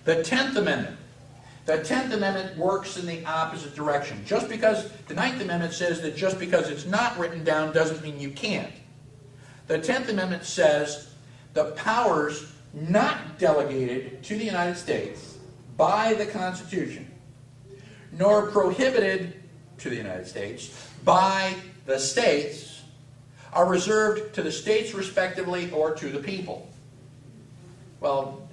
The 10th Amendment. The 10th Amendment works in the opposite direction. Just because the 9th Amendment says that just because it's not written down doesn't mean you can't. The 10th Amendment says the powers not delegated to the United States by the Constitution, nor prohibited to the United States by the states, are reserved to the states respectively or to the people. Well,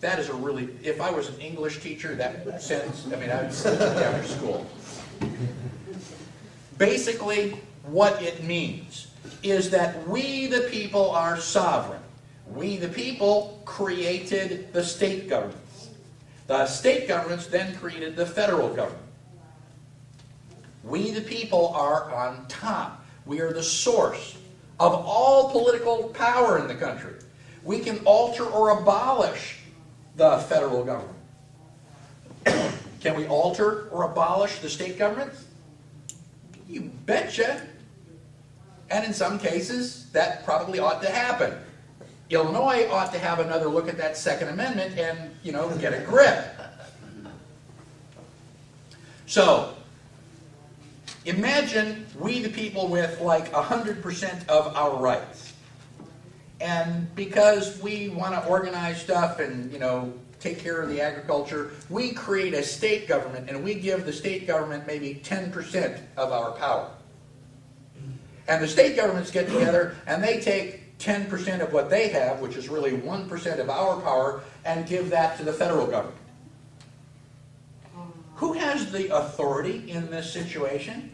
that is a really, if I was an English teacher, that sentence, I mean, I would send it after school. Basically, what it means is that we, the people, are sovereign. We, the people, created the state governments. The state governments then created the federal government. We, the people, are on top. We are the source of all political power in the country. We can alter or abolish the federal government. Can we alter or abolish the state governments? You betcha. And in some cases, that probably ought to happen. Illinois ought to have another look at that Second Amendment and, you know, get a grip. So, imagine we the people with like 100% of our rights. And because we want to organize stuff and, you know, take care of the agriculture, we create a state government and we give the state government maybe 10% of our power. And the state governments get together and they take 10% of what they have, which is really 1% of our power, and give that to the federal government. Who has the authority in this situation?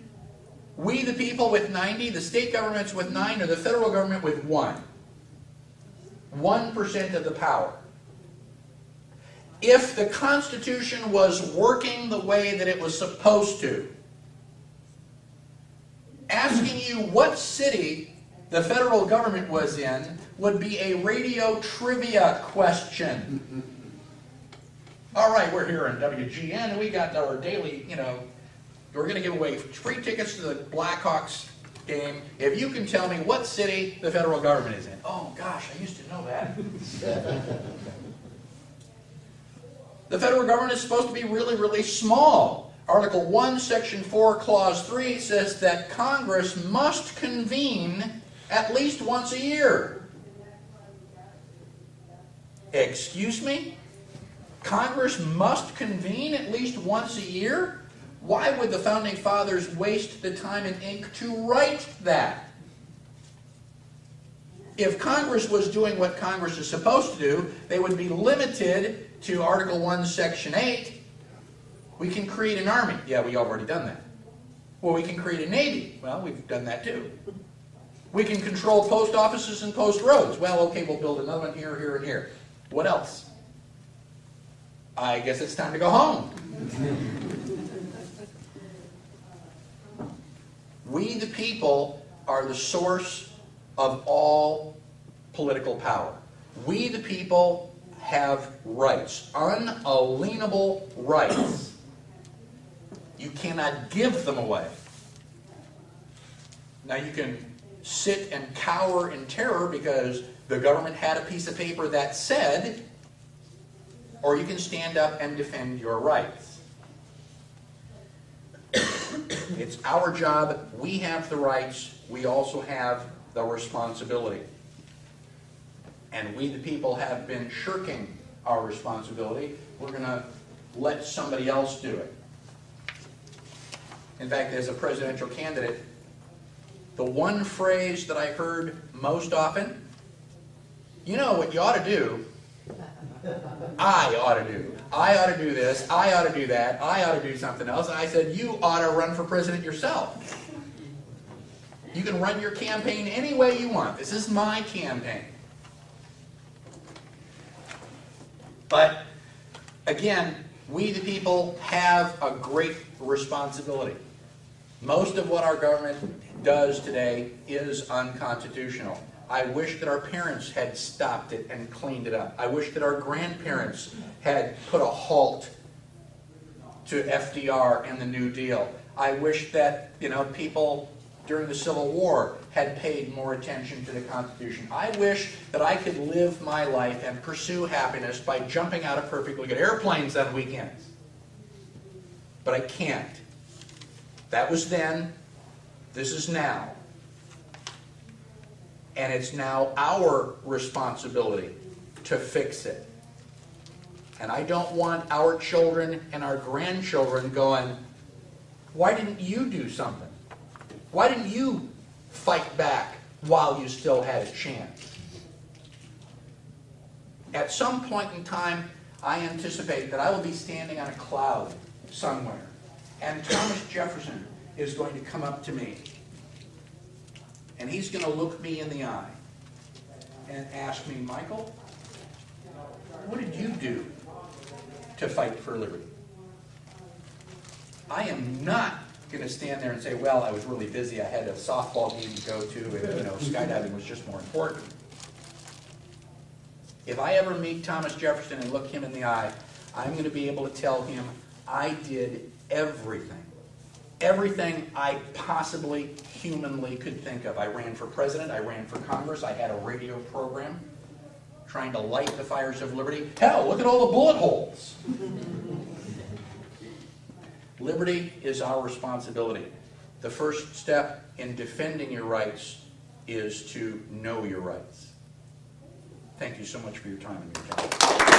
We the people with 90, the state governments with 9, or the federal government with 1? 1% of the power. If the Constitution was working the way that it was supposed to, asking you what city the federal government was in would be a radio trivia question. All right, we're here on WGN, and we got our daily, you know, we're going to give away free tickets to the Blackhawks game if you can tell me what city the federal government is in. Oh, gosh, I used to know that. The federal government is supposed to be really, really small. Article 1, Section 4, Clause 3 says that Congress must convene at least once a year. Excuse me? Congress must convene at least once a year? Why would the Founding Fathers waste the time and ink to write that? If Congress was doing what Congress is supposed to do, they would be limited to Article 1, Section 8. We can create an army. Yeah, we've already done that. Well, we can create a navy. Well, we've done that too. We can control post offices and post roads. Well, okay, we'll build another one here, here, and here. What else? I guess it's time to go home. We, the people, are the source of all political power. We, the people, have rights, unalienable rights. You cannot give them away. Now you can sit and cower in terror because the government had a piece of paper that said, or you can stand up and defend your rights. It's our job. We have the rights. We also have the responsibility. And we, the people, have been shirking our responsibility. We're going to let somebody else do it. In fact, as a presidential candidate, the one phrase that I heard most often, you know what you ought to do, I ought to do. I ought to do this, I ought to do that, I ought to do something else. And I said, you ought to run for president yourself. You can run your campaign any way you want. This is my campaign. But, again, we the people have a great responsibility. Most of what our government does today is unconstitutional. I wish that our parents had stopped it and cleaned it up. I wish that our grandparents had put a halt to FDR and the New Deal. I wish that, you know, people during the Civil War had paid more attention to the Constitution. I wish that I could live my life and pursue happiness by jumping out of perfectly good airplanes on weekends. But I can't. That was then. This is now. And it's now our responsibility to fix it. And I don't want our children and our grandchildren going, why didn't you do something? Why didn't you fight back while you still had a chance? At some point in time, I anticipate that I will be standing on a cloud somewhere, and Thomas Jefferson is going to come up to me, and he's going to look me in the eye and ask me, Michael, what did you do to fight for liberty? I am not going to stand there and say, well, I was really busy, I had a softball game to go to, and skydiving was just more important. If I ever meet Thomas Jefferson and look him in the eye, I'm going to be able to tell him I did everything I possibly humanly could think of. I ran for president, I ran for Congress, I had a radio program trying to light the fires of liberty. Hell, look at all the bullet holes. Liberty is our responsibility. The first step in defending your rights is to know your rights. Thank you so much for your time and your attention.